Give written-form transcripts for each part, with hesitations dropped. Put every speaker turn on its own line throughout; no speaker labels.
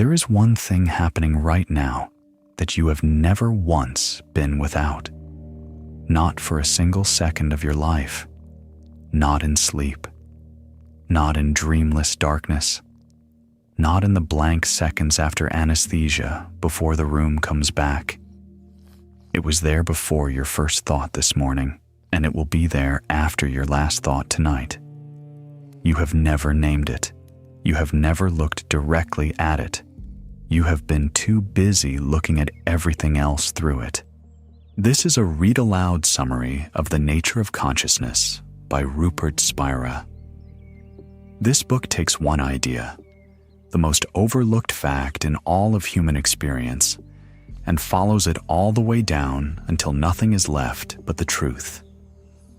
There is one thing happening right now that you have never once been without. Not for a single second of your life. Not in sleep. Not in dreamless darkness. Not in the blank seconds after anesthesia before the room comes back. It was there before your first thought this morning, and it will be there after your last thought tonight. You have never named it. You have never looked directly at it. You have been too busy looking at everything else through it. This is a read-aloud summary of The Nature of Consciousness by Rupert Spira. This book takes one idea, the most overlooked fact in all of human experience, and follows it all the way down until nothing is left but the truth.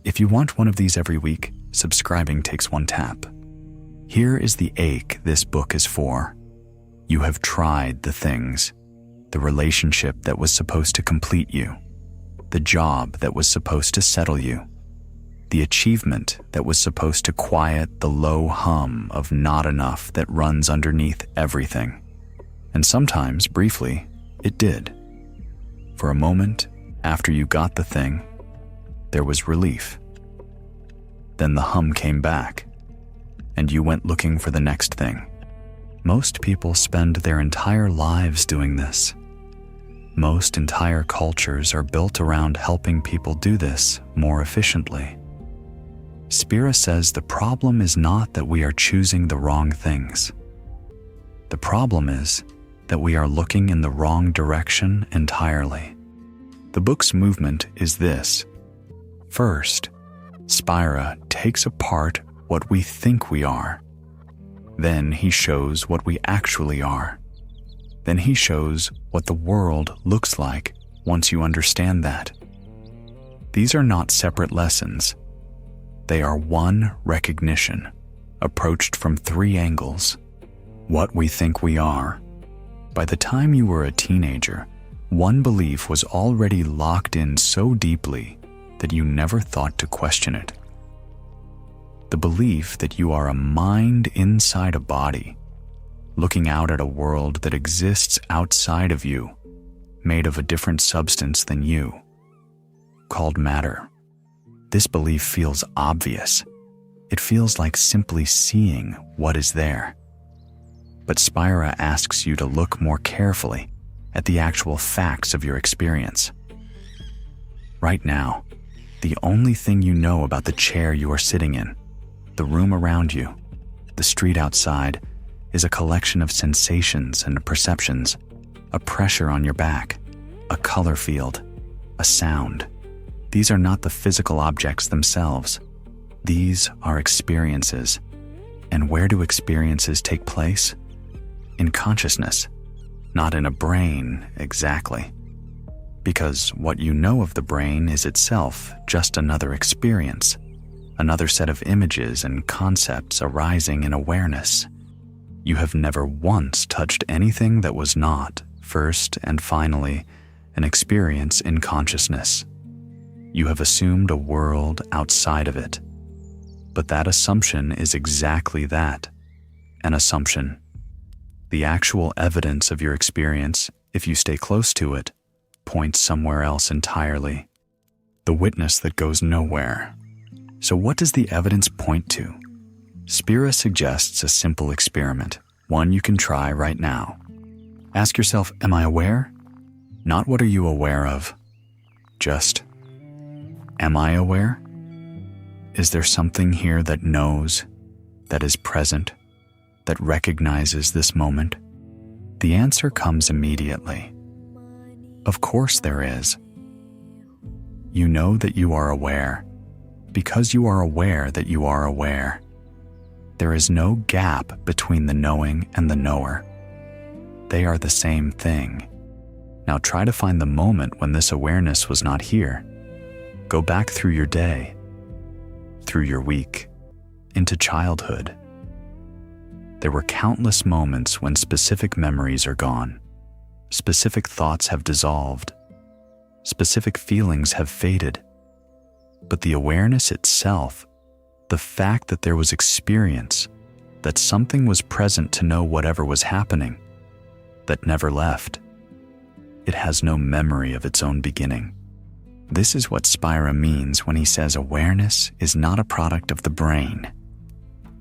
If you want one of these every week, subscribing takes one tap. Here is the ache this book is for. You have tried the things, the relationship that was supposed to complete you, the job that was supposed to settle you, the achievement that was supposed to quiet the low hum of not enough that runs underneath everything. And sometimes, briefly, it did. For a moment, after you got the thing, there was relief. Then the hum came back, and you went looking for the next thing. Most people spend their entire lives doing this. Most entire cultures are built around helping people do this more efficiently. Spira says the problem is not that we are choosing the wrong things. The problem is that we are looking in the wrong direction entirely. The book's movement is this. First, Spira takes apart what we think we are. Then he shows what we actually are. Then he shows what the world looks like once you understand that. These are not separate lessons. They are one recognition, approached from three angles. What we think we are. By the time you were a teenager, one belief was already locked in so deeply that you never thought to question it. The belief that you are a mind inside a body, looking out at a world that exists outside of you, made of a different substance than you, called matter. This belief feels obvious. It feels like simply seeing what is there. But Spira asks you to look more carefully at the actual facts of your experience. Right now, the only thing you know about the chair you are sitting in, the room around you, the street outside, is a collection of sensations and perceptions, a pressure on your back, a color field, a sound. These are not the physical objects themselves. These are experiences. And where do experiences take place? In consciousness, not in a brain exactly. Because what you know of the brain is itself just another experience, another set of images and concepts arising in awareness. You have never once touched anything that was not, first and finally, an experience in consciousness. You have assumed a world outside of it. But that assumption is exactly that, an assumption. The actual evidence of your experience, if you stay close to it, points somewhere else entirely. The witness that goes nowhere. So what does the evidence point to? Spira suggests a simple experiment, one you can try right now. Ask yourself, am I aware? Not what are you aware of? Just, am I aware? Is there something here that knows, that is present, that recognizes this moment? The answer comes immediately. Of course there is. You know that you are aware, because you are aware that you are aware. There is no gap between the knowing and the knower. They are the same thing. Now try to find the moment when this awareness was not here. Go back through your day, through your week, into childhood. There were countless moments when specific memories are gone, specific thoughts have dissolved, specific feelings have faded. But the awareness itself, the fact that there was experience, that something was present to know whatever was happening, that never left. It has no memory of its own beginning. This is what Spira means when he says awareness is not a product of the brain.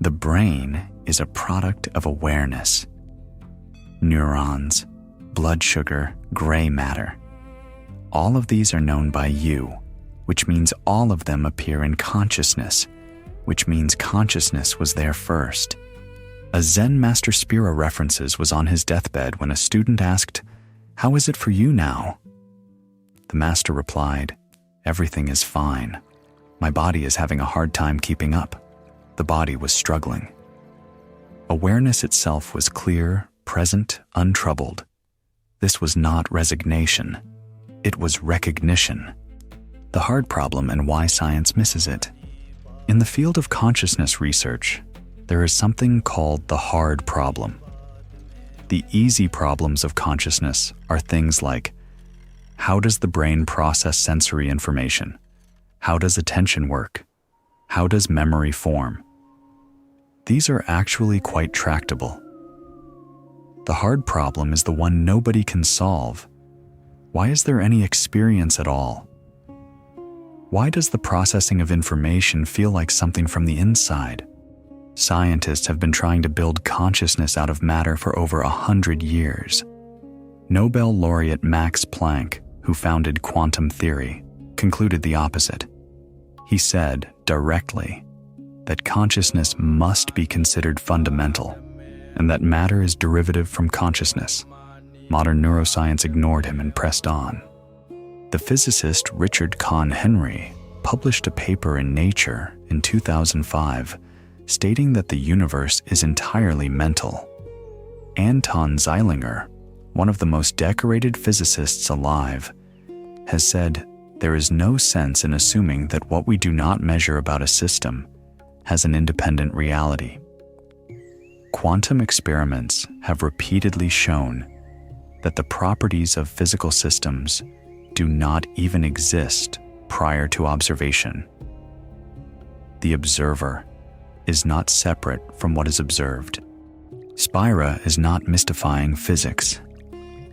The brain is a product of awareness. Neurons, blood sugar, gray matter. All of these are known by you, which means all of them appear in consciousness, which means consciousness was there first. A Zen master Spira references was on his deathbed when a student asked, "How is it for you now?" The master replied, "Everything is fine. My body is having a hard time keeping up." The body was struggling. Awareness itself was clear, present, untroubled. This was not resignation. It was recognition. The hard problem and why science misses it. In the field of consciousness research, there is something called the hard problem. The easy problems of consciousness are things like, how does the brain process sensory information? How does attention work? How does memory form? These are actually quite tractable. The hard problem is the one nobody can solve. Why is there any experience at all? Why does the processing of information feel like something from the inside? Scientists have been trying to build consciousness out of matter for over 100 years. Nobel laureate Max Planck, who founded quantum theory, concluded the opposite. He said, directly, that consciousness must be considered fundamental, and that matter is derivative from consciousness. Modern neuroscience ignored him and pressed on. The physicist Richard Kahn Henry published a paper in Nature in 2005 stating that the universe is entirely mental. Anton Zeilinger, one of the most decorated physicists alive, has said, "There is no sense in assuming that what we do not measure about a system has an independent reality." Quantum experiments have repeatedly shown that the properties of physical systems do not even exist prior to observation. The observer is not separate from what is observed. Spira is not mystifying physics.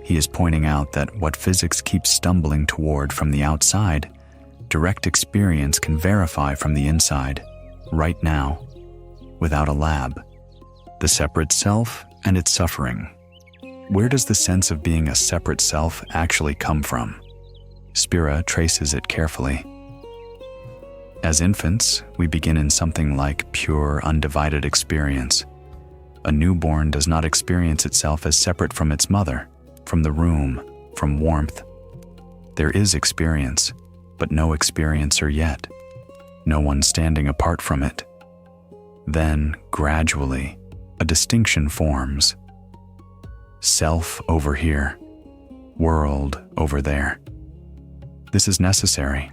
He is pointing out that what physics keeps stumbling toward from the outside, direct experience can verify from the inside, right now, without a lab. The separate self and its suffering. Where does the sense of being a separate self actually come from? Spira traces it carefully. As infants, we begin in something like pure, undivided experience. A newborn does not experience itself as separate from its mother, from the room, from warmth. There is experience, but no experiencer yet. No one standing apart from it. Then, gradually, a distinction forms. Self over here, world over there. This is necessary.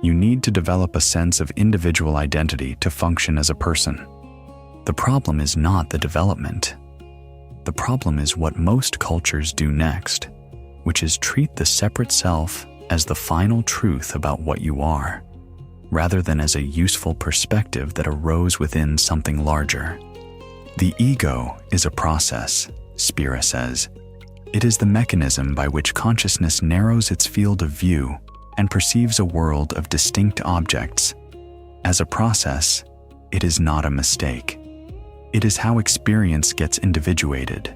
You need to develop a sense of individual identity to function as a person. The problem is not the development. The problem is what most cultures do next, which is treat the separate self as the final truth about what you are, rather than as a useful perspective that arose within something larger. The ego is a process, Spira says. It is the mechanism by which consciousness narrows its field of view and perceives a world of distinct objects. As a process, it is not a mistake. It is how experience gets individuated.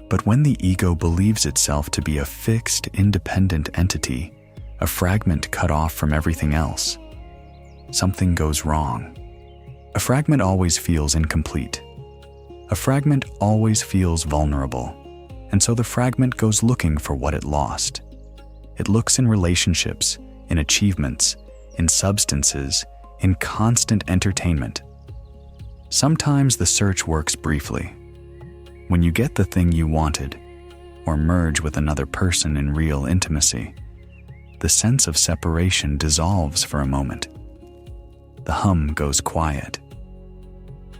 But when the ego believes itself to be a fixed, independent entity, a fragment cut off from everything else, something goes wrong. A fragment always feels incomplete. A fragment always feels vulnerable, and so the fragment goes looking for what it lost. It looks in relationships, in achievements, in substances, in constant entertainment. Sometimes the search works briefly. When you get the thing you wanted, or merge with another person in real intimacy, the sense of separation dissolves for a moment. The hum goes quiet,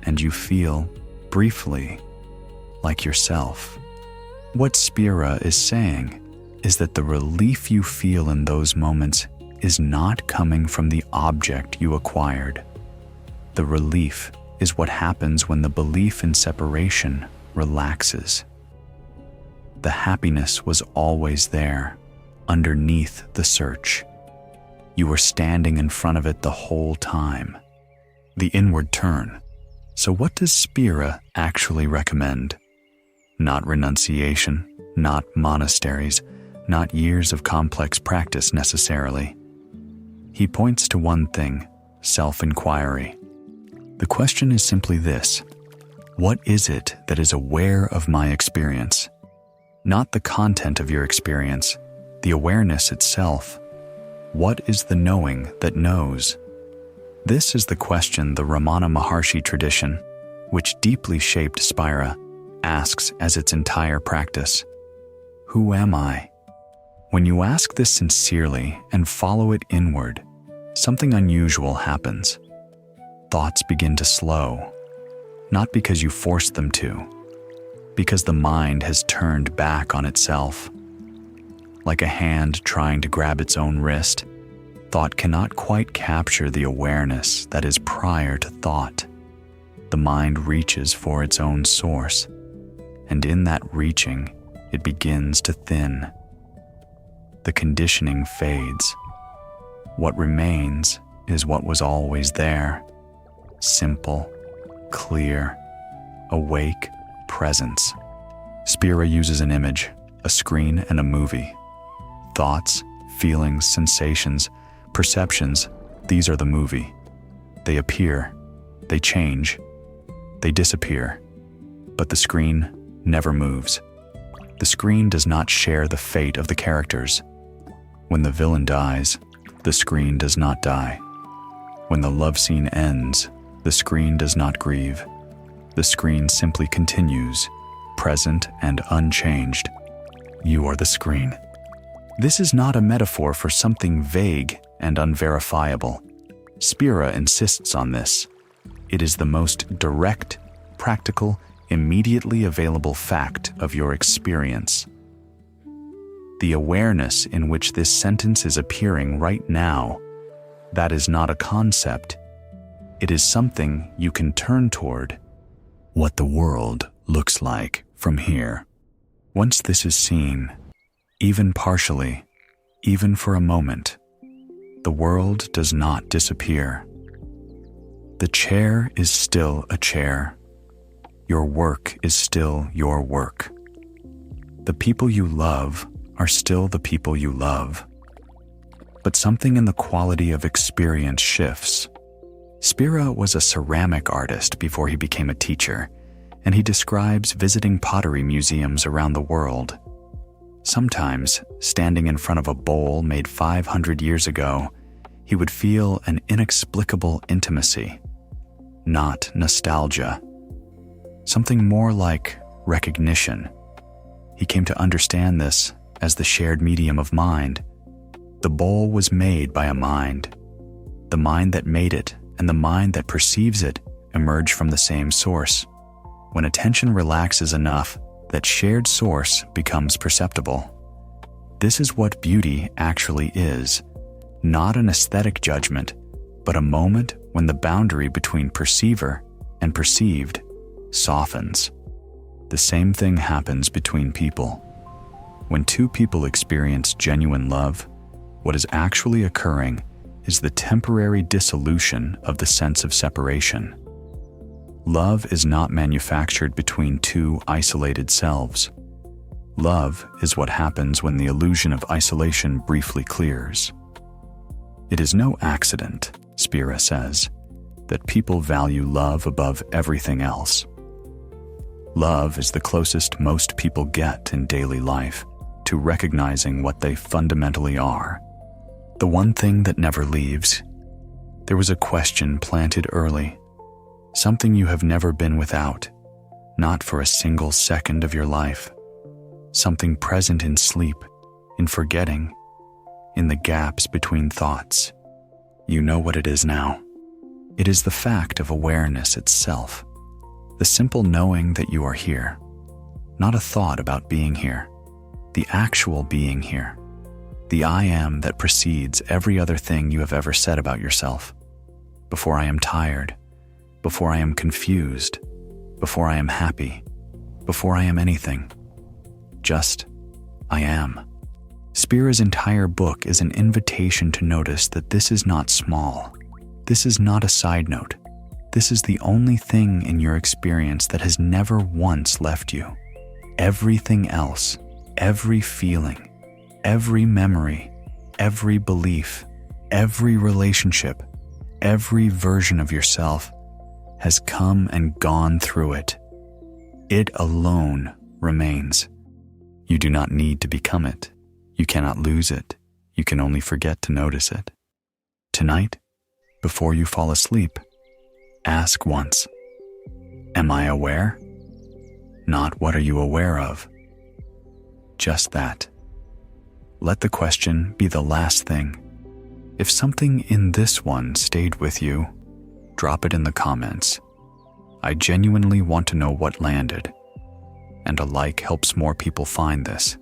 and you feel, briefly, like yourself. What Spira is saying is that the relief you feel in those moments is not coming from the object you acquired. The relief is what happens when the belief in separation relaxes. The happiness was always there, underneath the search. You were standing in front of it the whole time. The inward turn. So what does Spira actually recommend? Not renunciation, not monasteries, not years of complex practice necessarily. He points to one thing: self-inquiry. The question is simply this: what is it that is aware of my experience? Not the content of your experience, the awareness itself. What is the knowing that knows? This is the question the Ramana Maharshi tradition, which deeply shaped Spira, asks as its entire practice. Who am I? When you ask this sincerely and follow it inward, something unusual happens. Thoughts begin to slow, not because you forced them to, because the mind has turned back on itself. Like a hand trying to grab its own wrist, thought cannot quite capture the awareness that is prior to thought. The mind reaches for its own source, and in that reaching, it begins to thin. The conditioning fades. What remains is what was always there: simple, clear, awake presence. Spira uses an image, a screen and a movie. Thoughts, feelings, sensations, perceptions, these are the movie. They appear, they change, they disappear, but the screen never moves. The screen does not share the fate of the characters. When the villain dies, the screen does not die. When the love scene ends, the screen does not grieve. The screen simply continues, present and unchanged. You are the screen. This is not a metaphor for something vague and unverifiable. Spira insists on this. It is the most direct, practical, immediately available fact of your experience. The awareness in which this sentence is appearing right now, that is not a concept. It is something you can turn toward. What the world looks like from here. Once this is seen, even partially, even for a moment, the world does not disappear. The chair is still a chair. Your work is still your work. The people you love are still the people you love. But something in the quality of experience shifts. Spira was a ceramic artist before he became a teacher, and he describes visiting pottery museums around the world. Sometimes, standing in front of a bowl made 500 years ago, he would feel an inexplicable intimacy, not nostalgia. Something more like recognition. He came to understand this as the shared medium of mind. The bowl was made by a mind. The mind that made it and the mind that perceives it emerge from the same source. When attention relaxes enough, that shared source becomes perceptible. This is what beauty actually is, not an aesthetic judgment, but a moment when the boundary between perceiver and perceived softens. The same thing happens between people. When two people experience genuine love, what is actually occurring is the temporary dissolution of the sense of separation. Love is not manufactured between two isolated selves. Love is what happens when the illusion of isolation briefly clears. It is no accident, Spira says, that people value love above everything else. Love is the closest most people get in daily life to recognizing what they fundamentally are. The one thing that never leaves. There was a question planted early, something you have never been without, not for a single second of your life, something present in sleep, in forgetting, in the gaps between thoughts. You know what it is now. It is the fact of awareness itself, the simple knowing that you are here, not a thought about being here, the actual being here, the I am that precedes every other thing you have ever said about yourself. Before I am tired, before I am confused, before I am happy, before I am anything. Just, I am. Spira's entire book is an invitation to notice that this is not small. This is not a side note. This is the only thing in your experience that has never once left you. Everything else, every feeling, every memory, every belief, every relationship, every version of yourself has come and gone through it. It alone remains. You do not need to become it. You cannot lose it. You can only forget to notice it. Tonight, before you fall asleep, ask once, am I aware? Not what are you aware of? Just that. Let the question be the last thing. If something in this one stayed with you, drop it in the comments. I genuinely want to know what landed, and a like helps more people find this.